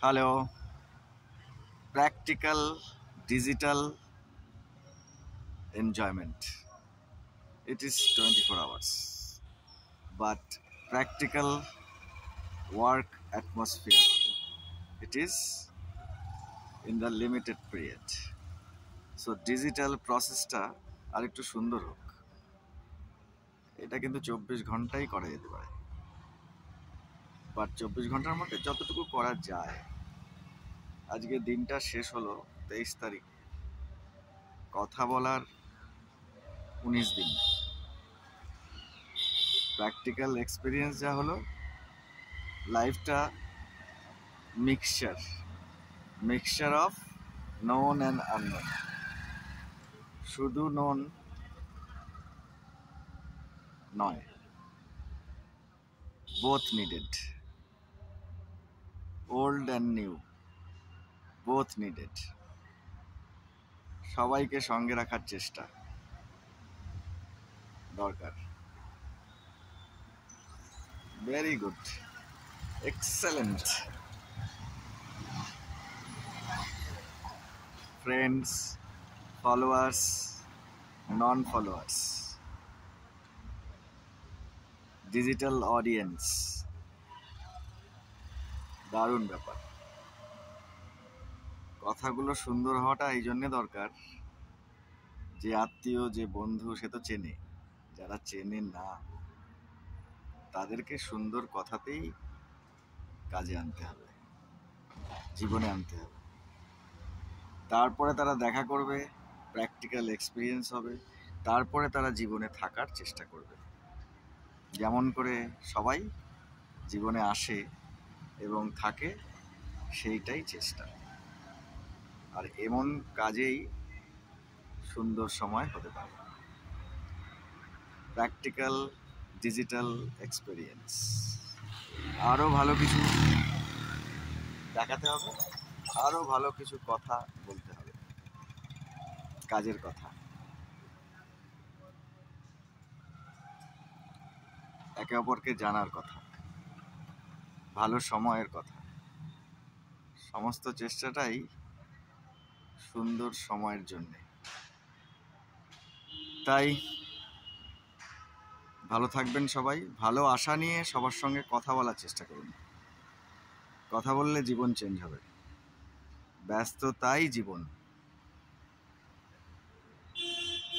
Hello, practical digital enjoyment. It is 24 hours, but practical work atmosphere. It is in the limited period. So digital প্রসেসটা আর একটু সুন্দর হোক। এটা কিন্তু 24 ঘন্টাই করা যেতে পারে, বাট 24 ঘন্টার মধ্যে যতটুকু করা যায়। আজকে দিনটা শেষ হলো 23 তারিখ, কথা বলার 19 দিন। প্র্যাকটিক্যাল এক্সপিরিয়েন্স যা হলো, লাইফটা mixture of known and unknown. শুধু নোন নয়, both needed. Old and new, both needed. সবাইকে সঙ্গে রাখার চেষ্টা দরকার। Very good, excellent. Friends, followers, non followers, digital audience, দারুণ ব্যাপার। কথাগুলো সুন্দর হওয়াটা এই জন্যে দরকার, যে আত্মীয় যে বন্ধু সে তো চেনে, যারা চেনে না তাদেরকে সুন্দর কথাতেই কাজে আনতে হবে, জীবনে আনতে হবে। তারপরে তারা দেখা করবে, প্র্যাকটিক্যাল এক্সপিরিয়েন্স হবে, তারপরে তারা জীবনে থাকার চেষ্টা করবে। যেমন করে সবাই জীবনে আসে এবং থাকে, সেইটাই চেষ্টা। আর এমন কাজেই সুন্দর সময় হতে পারে। Practical digital experience. আরও ভালো কিছু দেখাতে হবে, আরও ভালো কিছু কথা বলতে হবে, কাজের কথা, একে অপরকে জানার কথা, ভালো সময়ের কথা। সমস্ত চেষ্টাটাই সুন্দর সময়ের জন্যে। তাই ভালো থাকবেন সবাই, ভালো আশা নিয়ে সবার সঙ্গে কথা বলার চেষ্টা করুন। কথা বললে জীবন চেঞ্জ হবে। ব্যস্ততাই জীবন।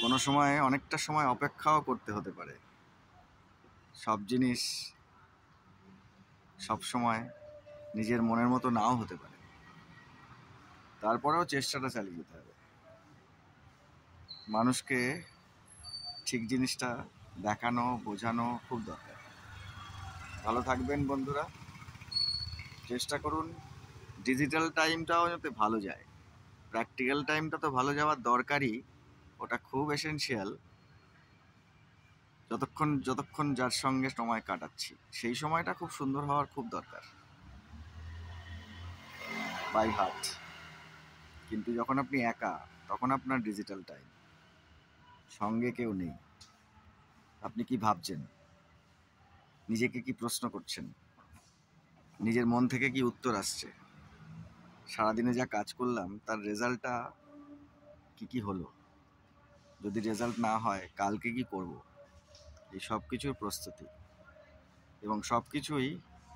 কোনো সময় অনেকটা সময় অপেক্ষাও করতে হতে পারে। সব জিনিস সব সময় নিজের মনের মতো নাও হতে পারে, তারপরেও চেষ্টাটা চালিয়ে যেতে হবে। মানুষকে ঠিক জিনিসটা দেখানো, বোঝানো খুব দরকার। ভালো থাকবেন বন্ধুরা, চেষ্টা করুন ডিজিটাল টাইমটাও যাতে ভালো যায়। প্র্যাকটিক্যাল টাইমটা তো ভালো যাওয়ার দরকারই, ওটা খুব এসেনশিয়াল। যতক্ষণ যার সঙ্গে সময় কাটাচ্ছি সেই সময়টা খুব সুন্দর হওয়ার খুব দরকার, বাই হার্ট। কিন্তু যখন আপনি একা, তখন আপনার ডিজিটাল টাইম, সঙ্গে কেউ নেই। আপনি কি ভাবছেন, নিজেকে কি প্রশ্ন করছেন, নিজের মন থেকে কি উত্তর আসছে, সারাদিনে যা কাজ করলাম তার রেজাল্টটা কি হলো, যদি রেজাল্ট না হয় কালকে কি করব। এই সব কিছুর প্রস্তুতি এবং সব কিছুই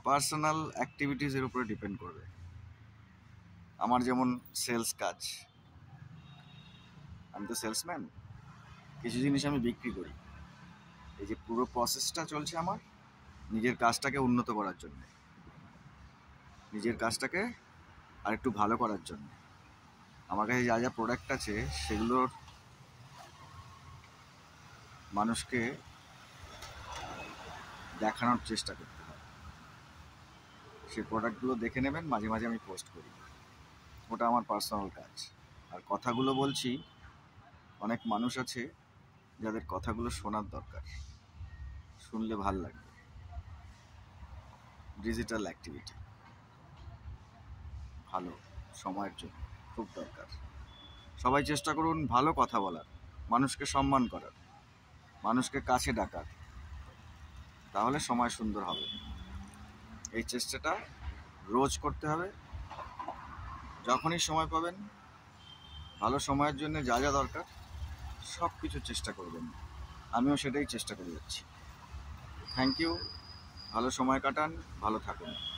পার্সোনাল অ্যাক্টিভিটিসের উপরে ডিপেন্ড করবে। আমার যেমন সেলস কাজ, আমি তো সেলসম্যান, কিছু জিনিস আমি বিক্রি করি। এই যে পুরো প্রসেসটা চলছে আমার নিজের কাজটাকে উন্নত করার জন্য, নিজের কাজটাকে আরেকটু ভালো করার জন্য। আমার কাছে যা যা প্রোডাক্ট আছে সেগুলোর মানুষকে দেখানোর চেষ্টা করতে হবে। সেই প্রোডাক্টগুলো দেখে নেবেন, মাঝে মাঝে আমি পোস্ট করি, ওটা আমার পার্সোনাল কাজ। আর কথাগুলো বলছি, অনেক মানুষ আছে যাদের কথাগুলো শোনার দরকার, শুনলে ভাল লাগবে। ডিজিটাল অ্যাক্টিভিটি ভালো সময়ের জন্য খুব দরকার। সবাই চেষ্টা করুন ভালো কথা বলার, মানুষকে সম্মান করার, মানুষকে কাছে ডাকার, তাহলে সময় সুন্দর হবে। এই চেষ্টাটা রোজ করতে হবে, যখনই সময় পাবেন ভালো সময়ের জন্য যা যা দরকার সব কিছু চেষ্টা করবেন। আমিও সেটাই চেষ্টা করে যাচ্ছি। Thank you. ভালো সময় কাটান, ভালো থাকুন।